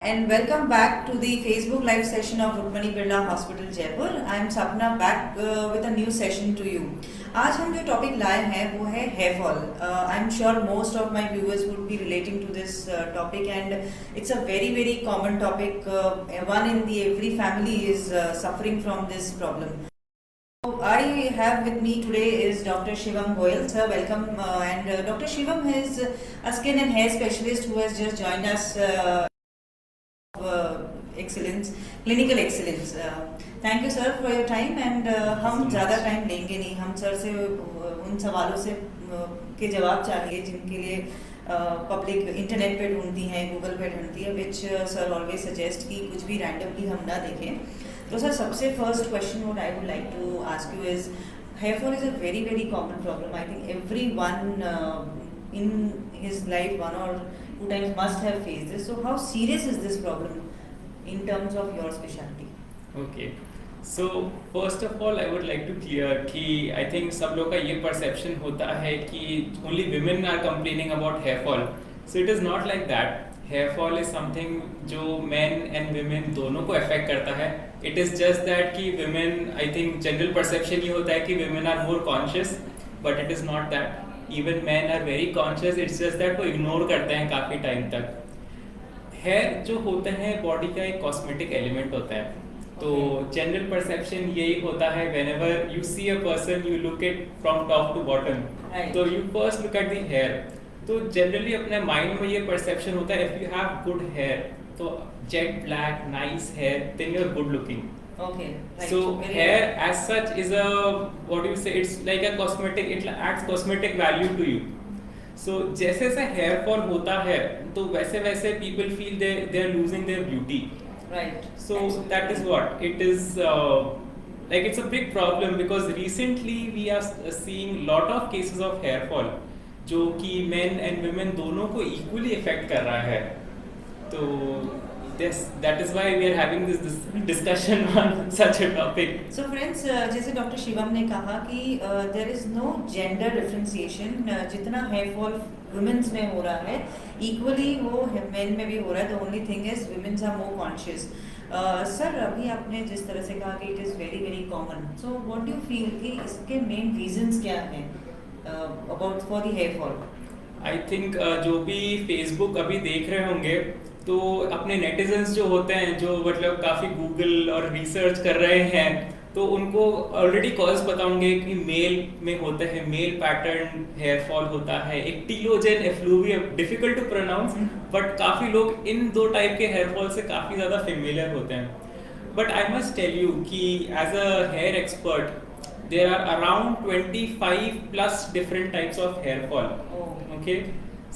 and welcome back to the Facebook live session of Rukmani Birla Hospital Jaipur. I am Sapna back with a new session to you. आज हम जो topic लाए हैं वो है hair fall. I am sure most of my viewers would be relating to this topic and it's a very common topic. One in the every family is suffering from this problem. So I have with me today is Dr. Shivam Goyal. Sir, welcome. And Dr. Shivam is a skin and hair specialist who has just joined us. Excellence, clinical excellence. Thank you sir for your time and हम ज़्यादा time लेंगे नहीं. हम sir से उन सवालों से के जवाब चाहिए जिनके लिए पब्लिक इंटरनेट पे ढूंढती हैं, गूगल पे ढूंढती है, विच सर ऑलवेज सजेस्ट कि कुछ भी रैंडमली हम ना देखें. तो सर सबसे first question what I would like to ask you is hair fall is a very common problem. I think everyone in his life one or two times must have faced this. So how serious is this problem in terms of your specialty? Okay. So first of all I would like to clear कि I think सब लोग का ये perception होता है कि only women are complaining about hair fall. So it is not like that. Hair fall is something जो men and women दोनों को affect करता है. It is just that कि women, I think general perception ये होता है कि women are more conscious, but it is not that. Even men are very conscious. It's just that वो ignore करते हैं काफ़ी टाइम तक. Hair जो होते हैं body का एक cosmetic element होता है. तो जनरल परसेप्शन यही होता है whenever you see a person you look at from top to bottom. तो you first look at the hair. तो जनरली अपने माइंड में ये परसेप्शन होता है if you have good hair तो jet black nice hair then you're good looking. Okay. Right. So hair as such is a what do you say, it's like a cosmetic, it adds cosmetic value to you. So जैसे जैसे hair fall होता है तो वैसे वैसे people feel they are losing their beauty. Right. So absolutely. That is what it is. Like it's a big problem because recently we are seeing lot of cases of hair fall जो कि men and women दोनों को equally affect कर रहा है. तो that is why we are having this discussion on such a topic. So friends, जैसे doctor Shivam ने कहा कि there is no gender differentiation. जितना hair fall women's में हो रहा है equally वो men में भी हो रहा है. The only thing is women's are more conscious. Sir अभी आपने जिस तरह से कहा कि it is very common. So what do you feel कि इसके main reasons क्या हैं about for the hair fall? I think जो भी Facebook अभी देख रहे होंगे तो अपने नेटिजन्स जो होते हैं जो मतलब काफ़ी गूगल और रिसर्च कर रहे हैं तो उनको ऑलरेडी कॉज पता होंगे कि मेल में होते हैं मेल पैटर्न हेयर फॉल होता है. एक telogen effluvium difficult to pronounce but काफ़ी लोग इन दो टाइप के हेयर फॉल से काफ़ी ज़्यादा फेमिलियर होते हैं. But I must tell you कि as a hair expert there are around 25 plus different types of hair fall. Okay.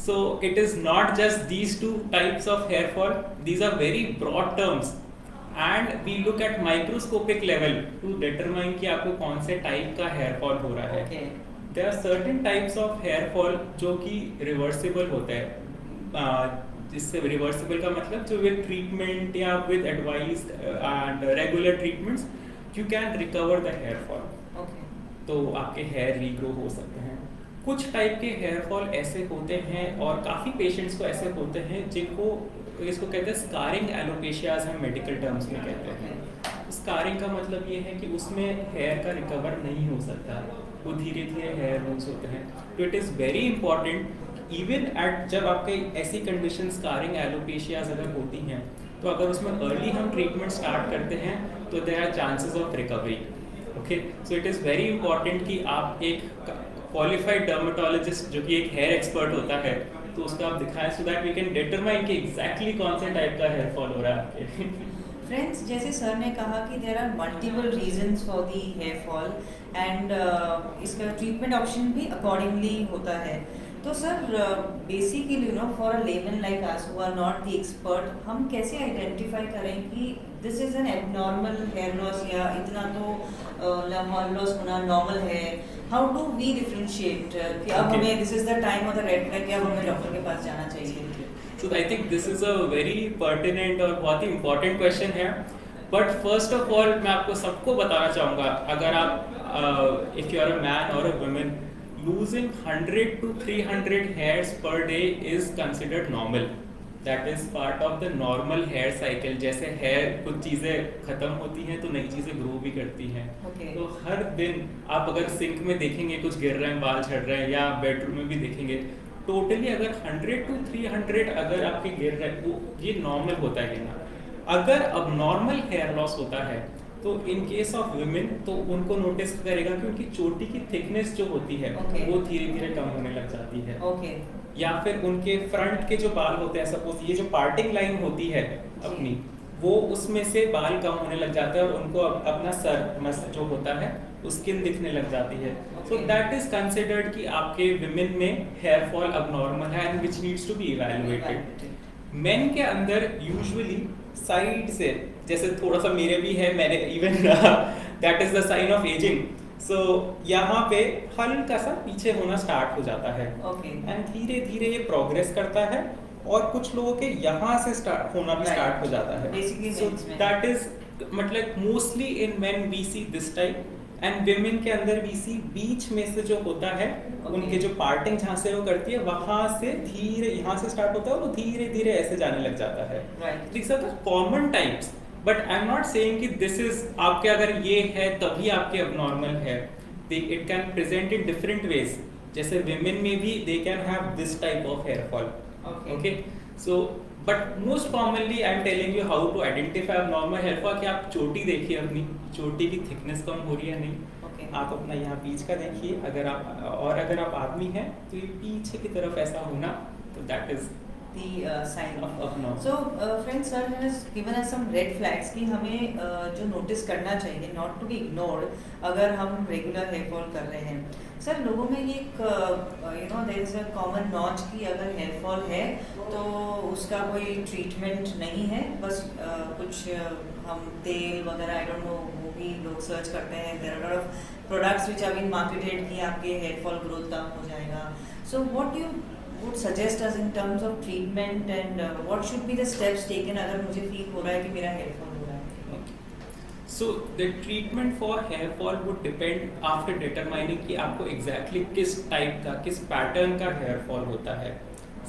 So it is not just these two types of hair fall. These are very broad terms, and we look at microscopic level to determine कि आपको कौन से type का hair fall हो रहा है. Okay. There are certain types of hair fall जो कि reversible होता है. जिससे reversible का मतलब जो with treatment या with advice and regular treatments you can recover the hair fall. Okay. तो आपके hair regrow हो सकते हैं. कुछ टाइप के हेयर फॉल ऐसे होते हैं और काफ़ी पेशेंट्स को ऐसे होते हैं जिनको इसको कहते हैं स्कारिंग एलोपेशियाज हम मेडिकल टर्म्स में कहते हैं. स्कारिंग का मतलब ये है कि उसमें हेयर का रिकवर नहीं हो सकता, वो धीरे धीरे हेयर लूज होते हैं. तो it is very important even at जब आपके ऐसी कंडीशन स्कारिंग एलोपेशियाज अगर होती हैं तो अगर उसमें अर्ली हम ट्रीटमेंट स्टार्ट करते हैं तो there are chances of recovery. Okay. So it is very important कि आप एक क्वालिफाइड डर्मेटोलॉजिस्ट जो कि एक हेयर एक्सपर्ट होता है तो उसको आप दिखाएं so that we can determine कि एग्जैक्टली कौन से टाइप का हेयर फॉल हो रहा है आपके. फ्रेंड्स, जैसे सर ने कहा कि there are multiple reasons for the hair fall and इसका ट्रीटमेंट ऑप्शन भी अकॉर्डिंगली होता है. तो sir basically for a layman like us who are not the expert हम कैसे आइडेंटिफाई करें कि this is an abnormal hair loss या इतना तो हेयर लॉस होना नॉर्मल है. हाउ डू वी डिफरेंशिएट कि अब हमें दिस इज द टाइम और द रेड फ्लैग कि अब हमें डॉक्टर के पास जाना चाहिए? So I think this is a very pertinent और बहुत ही important question है. But first of all मैं आपको सबको बताना चाहूँगा अगर आप if you are a man or a woman losing 100 to 300 hairs per day is considered normal. That is part of the normal hair cycle. जैसे हेयर कुछ चीज़ें खत्म होती हैं तो नई चीज़ें ग्रो भी करती हैं। Okay. तो हर दिन आप अगर सिंक में देखेंगे कुछ गिर रहे हैं, बाल झड़ रहे हैं, या बेडरूम में भी देखेंगे, टोटली अगर 100 to 300 अगर आपके गिर रहे हैं, वो ये नॉर्मल होता है गिरना। अगर अब नॉर्मल हेयर लॉस होता है तो इन केस ऑफ वुमेन तो उनको नोटिस करेगा कि उनकी चोटी की थिकनेस जो होती है Okay. वो धीरे धीरे कम होने लग जाती है। Okay. या फिर उनके फ्रंट के जो बाल होते हैं, सपोज ये जो पार्टिंग लाइन होती है अपनी, वो उसमें से बाल कम होने लग जाते हैं और उनको अपना सर मस्त जो होता है स्किन दिखने लग जाती है। सो दैट इज कंसिडर्ड कि आपके विमेन में हेयर फॉल अबनॉर्मल है and which needs to be evaluated. Men के अंदर यूजुअली साइड से, जैसे थोड़ा सा मेरे भी है, मैंने even that is the sign of ageing. So यहाँ पे हल्का सा पीछे होना स्टार्ट हो जाता है एंड धीरे धीरे ये प्रोग्रेस करता है और कुछ लोगों के यहाँ से स्टार्ट होना भी स्टार्ट हो जाता है। सो दैट इज मतलब mostly in men we see this type and women के अंदर वी सी बीच में से जो होता है उनके जो पार्टिंग जहाँ से वो करती है वहां से धीरे यहाँ से स्टार्ट होता है और वो धीरे धीरे ऐसे जाने लग जाता है। This are the common types, but I am not saying कि दिस इज आपके अगर ये है तभी आपके अबनॉर्मल है। It can present in different ways. जैसे विमेन में भी they can have this type of hair fall. Okay, so but most commonly I am telling you how to identify abnormal hair fall. कि आप चोटी देखिए, अपनी चोटी की थिकनेस कम हो रही है नहीं, आप अपना यहाँ बीच का देखिए, अगर आप आदमी हैं तो ये पीछे की तरफ ऐसा होना, तो that is the sign of no. So friends, sir has given us some red flags कि हमें जो notice करना चाहिए, not to be ignored, अगर हम regular hair fall कर रहे हैं। सर लोगों में ये there is a common notch कि अगर hair fall है तो उसका कोई treatment नहीं है, बस कुछ हम तेल वगैरह I don't know वो भी लोग सर्च करते हैं। There are a lot of products which have been marketed कि आपके hair fall growth कम हो जाएगा। So what do you would suggest us in terms of treatment and what should be the steps taken अगर मुझे feel हो रहा है कि मेरा hair fall हो रहा है? So the treatment for hair fall would depend after determining कि आपको exactly किस type का, किस pattern का hair fall होता है।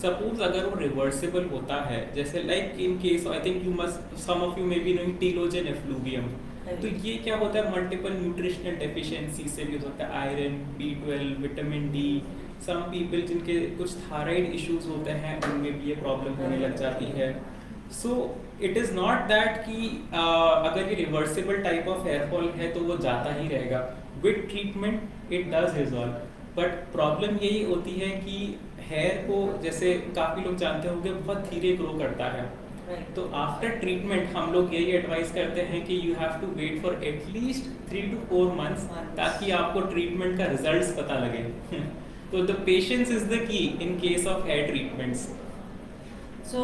Suppose अगर वो reversible होता है, जैसे like in case I think you must some of you may be knowing telogen effluvium। तो ये क्या होता है, मल्टीपल न्यूट्रिशनल डेफिशिएंसी से भी होता है, iron, B12, vitamin D. Some people जिनके कुछ थायराइड इश्यूज होते हैं उनमें भी ये प्रॉब्लम होने लग जाती है। So it is not that कि अगर ये reversible type of hair fall है तो वो जाता ही रहेगा। With treatment it does resolve, but problem यही होती है कि हेयर को, जैसे काफ़ी लोग जानते होंगे, बहुत धीरे ग्रो करता है। तो आफ्टर ट्रीटमेंट हम लोग यही एडवाइस करते हैं कि you have to wait for at least 3 to 4 months ताकि आपको ट्रीटमेंट का रिजल्ट्स पता लगे। तो the patience is the key in case of hair treatments. So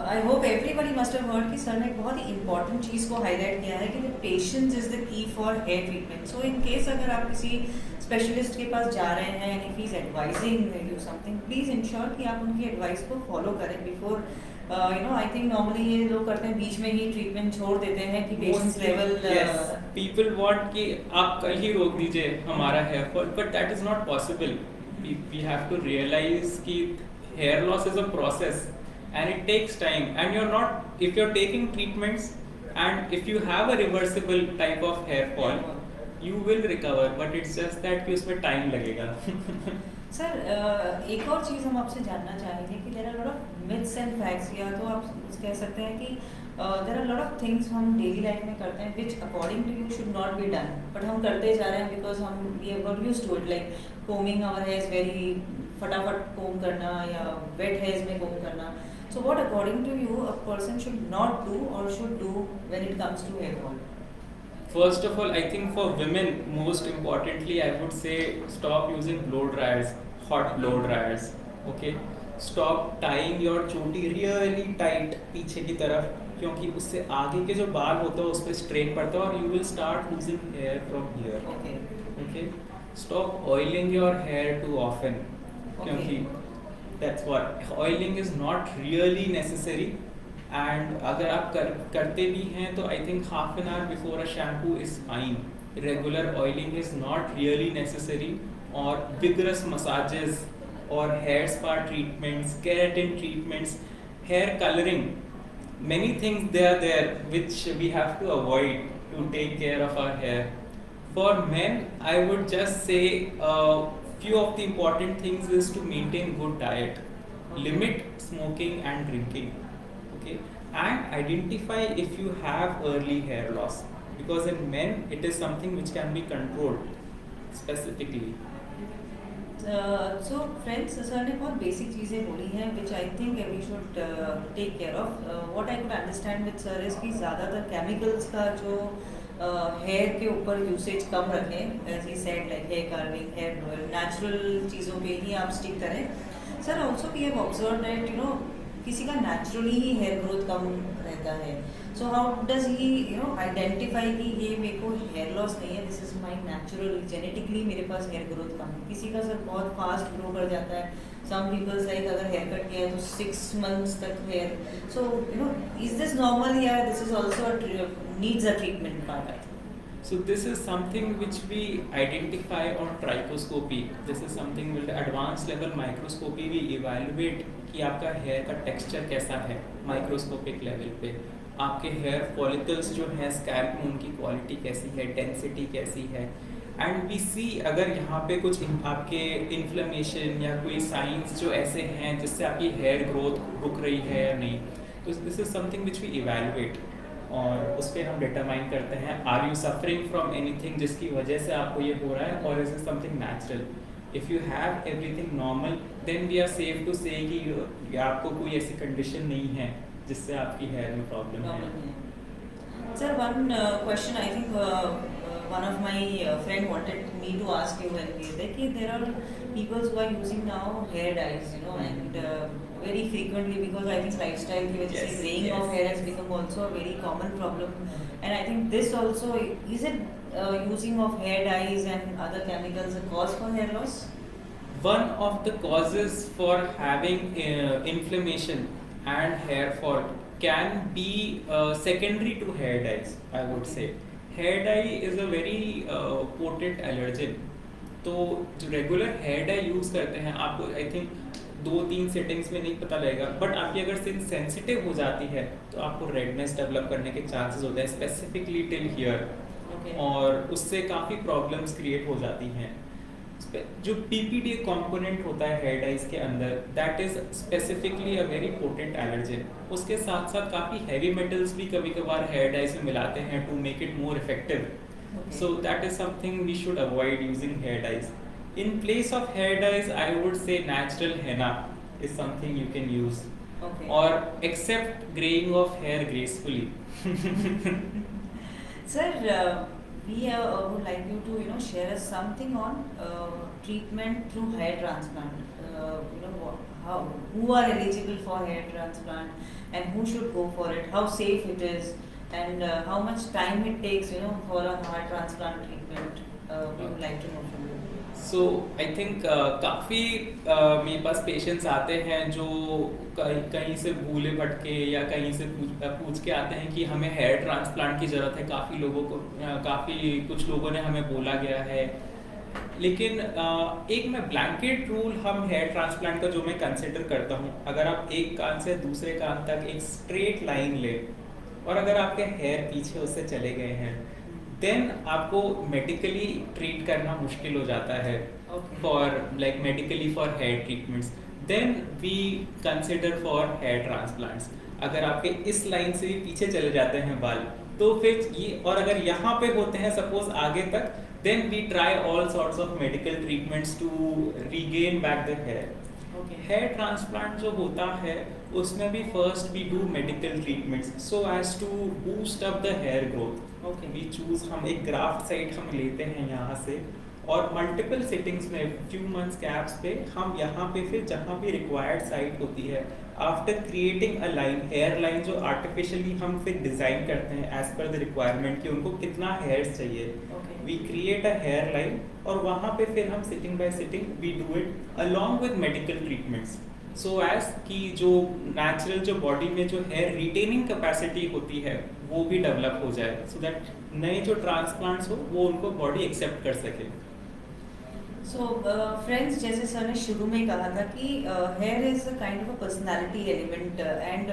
I hope everybody must have heard कि सर ने एक बहुत ही इंपॉर्टेंट चीज़ को हाईलाइट किया है कि the patience is the key for hair treatment. So in case अगर आप किसी स्पेशलिस्ट के पास जा रहे हैं and if he is advising you something, please ensure कि आप उनकी एडवाइस को फॉलो करें बिफोर आई थिंक नॉर्मली ये लोग करते हैं बीच में ही ट्रीटमेंट छोड़ देते हैं कि पेशेंस लेवल पीपल वांट कि आप कल ही रोक दीजिए हमारा hair fall, but that is not possible. we have to realize कि hair loss is a process and it takes time, and if you're taking treatments and if you have a reversible type of hair fall you will recover, but it's just that कि उसमें time लगेगा। Sir एक और चीज़ हम आपसे जानना चाहेंगे कि there are lot of myths and facts, या तो आप कह सकते हैं कि there are lot of things हम डेली लाइफ में करते हैं which according to you should not be done, but हम करते जा रहे हैं बिकॉज हम we have got used to it, like combing our hairs very फटाफट कोम करना या वेट हेयर्स में कोम करना। So what according to you a person should not do और should do when it comes to hair fall? First of all, I think for women, most importantly, I would say stop using blow dryers, hot blow dryers. Okay, stop tying your choti really tight पीछे की तरफ, क्योंकि उससे आगे के जो बाल होते हैं उस पर स्ट्रेन पड़ता है और you will start losing hair from here. Okay, stop oiling your hair too often, क्योंकि that's what oiling is not really necessary. And अगर आप करते भी हैं तो I think half an hour before a shampoo is fine. Regular oiling is not really necessary, और vigorous massages और hair spa treatments, keratin treatments, hair coloring, many things they are there which we have to avoid to take care of our hair. For men, I would just say few of the important things is to maintain good diet, limit smoking and drinking, okay, and identify if you have early hair loss, because in men it is something which can be controlled specifically. So friends sir ने बहुत basic चीज़ें बोली हैं which I think we should take care of. What I could understand with sir is कि ज़्यादातर chemicals का जो hair के ऊपर यूसेज कम रखें, as he said like hair carving, hair oil, natural चीज़ों पे ही आप स्टिक करें. Sir also we have observe that you know किसी का नेचुरली ही हेयर ग्रोथ कम रहता है. So how does he you know identify कि ये मेरे को हेयर लॉस नहीं है, this is my natural, genetically मेरे पास हेयर ग्रोथ कम है. किसी का सर बहुत फास्ट ग्रो कर जाता है. सम पीपल्स लाइक अगर हेयर कट किया है तो 6 months तक hair. So you know is this normal या this is also needs a treatment part? So this is something which we identify on trichoscopy. This is something with advanced level microscopy we evaluate कि आपका hair का texture कैसा है microscopic level पे. आपके hair follicles जो हैं scalp में उनकी क्वालिटी कैसी है, डेंसिटी कैसी है, एंड वी सी अगर यहाँ पे कुछ आपके इन्फ्लेमेशन या कोई साइंस जो ऐसे हैं जिससे आपकी हेयर ग्रोथ रुक रही है या नहीं. तो this is something which we evaluate और उस पर हम डिटरमाइन करते हैं are you suffering from anything जिसकी वजह से आपको ये हो रहा है, और is it something natural. If you have everything normal then we are safe to say कि आपको कोई ऐसी कंडीशन नहीं है जिससे आपकी हेयर में प्रॉब्लम है. Sir one question I think one of my friend wanted me to ask you that there are people who are using now hair dyes, you know, and very frequently, because I think lifestyle की वजह से graying of hair has become also a very common problem, and I think this also is it using of hair dyes and other chemicals a cause for hair loss? One of the causes for having inflammation and hair fall can be secondary to hair dyes, I would say. Hair dye is a very potent allergen. तो जो regular hair dye use करते हैं आपको I think 2-3 settings में नहीं पता लगेगा, but आपकी अगर स्किन सेंसिटिव हो जाती है तो आपको रेडनेस डेवलप करने के चांसेस होते हैं स्पेसिफिकली टिल हियर, और उससे काफ़ी प्रॉब्लम्स क्रिएट हो जाती हैं. जो PPD कंपोनेंट होता है हेयर डाइज के अंदर, that is specifically a very potent allergen. उसके साथ साथ काफ़ी हैवी मेटल्स भी कभी कभार हेयर डाइज में मिलाते हैं to make it more effective. So that is something we should avoid using hair dyes. In place of hair dyes I would say natural henna is something you can use, और accept greying of hair gracefully. Sir we would like you to share us something on treatment through hair transplant. Who are eligible for hair transplant and who should go for it, how safe it is, and how much time it takes for a hair transplant treatment. We would like to know from you. So I think काफ़ी मेरे पास patients आते हैं जो कहीं से भूले भटके या कहीं से पूछ के आते हैं कि हमें हेयर ट्रांसप्लांट की ज़रूरत है. काफ़ी कुछ लोगों ने हमें बोला गया है, लेकिन एक मैं ब्लैंकेट रूल हम हेयर ट्रांसप्लांट का जो मैं कंसिडर करता हूँ, अगर आप एक कान से दूसरे कान तक एक स्ट्रेट लाइन ले और अगर आपके हेयर पीछे उससे चले गए हैं, देन आपको मेडिकली ट्रीट करना मुश्किल हो जाता है for like medically for hair treatments. Then we consider for hair transplants. अगर आपके इस लाइन से भी पीछे चले जाते हैं बाल तो फिर ये, और अगर यहाँ पे होते हैं सपोज आगे तक, then we try all sorts of medical treatments to regain back the hair. Hair transplant जो होता है उसमें भी first we do medical treatments so as to boost up the hair growth. We choose, हम एक graft site हम लेते हैं यहाँ से, और मल्टीपल सेटिंग्स में फ्यू मंथ्स गैप्स पे हम यहाँ पे फिर जहाँ भी रिक्वायर्ड साइट होती है, after creating a line, hair line जो आर्टिफिशियली हम फिर डिज़ाइन करते हैं एज पर द रिक्वायरमेंट कि उनको कितना हेयर्स चाहिए. We create a hair line और वहाँ पे फिर हम sitting by sitting we do it along with medical treatments, so as कि जो नेचुरल जो बॉडी में जो हेयर रिटेनिंग कैपेसिटी होती है वो भी डेवलप हो जाए, सो दैट नए जो ट्रांसप्लांट्स हो वो उनको बॉडी एक्सेप्ट कर सके. सो फ्रेंड्स, जैसे सर ने शुरू में कहा था कि hair is a kind of a personality element, and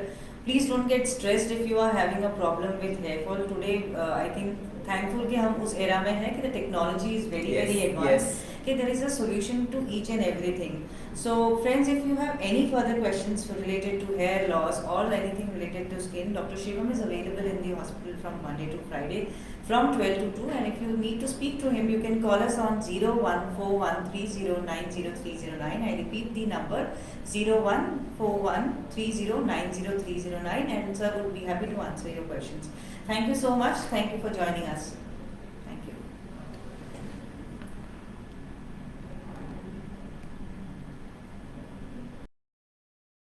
please don't get stressed if you are having a problem with hair fall today. I think thankful कि हम उस एरा में हैं कि the technology is very Yes, very advance, yes. कि there is a solution to each and everything. So friends, if you have any further questions related to hair loss or anything related to skin, Dr. Shivam is available in the hospital from Monday to Friday from 12 to 2, and if you need to speak to him, you can call us on 014130900309. I repeat the number 014130900309, and sir would be happy to answer your questions. Thank you so much. Thank you for joining us.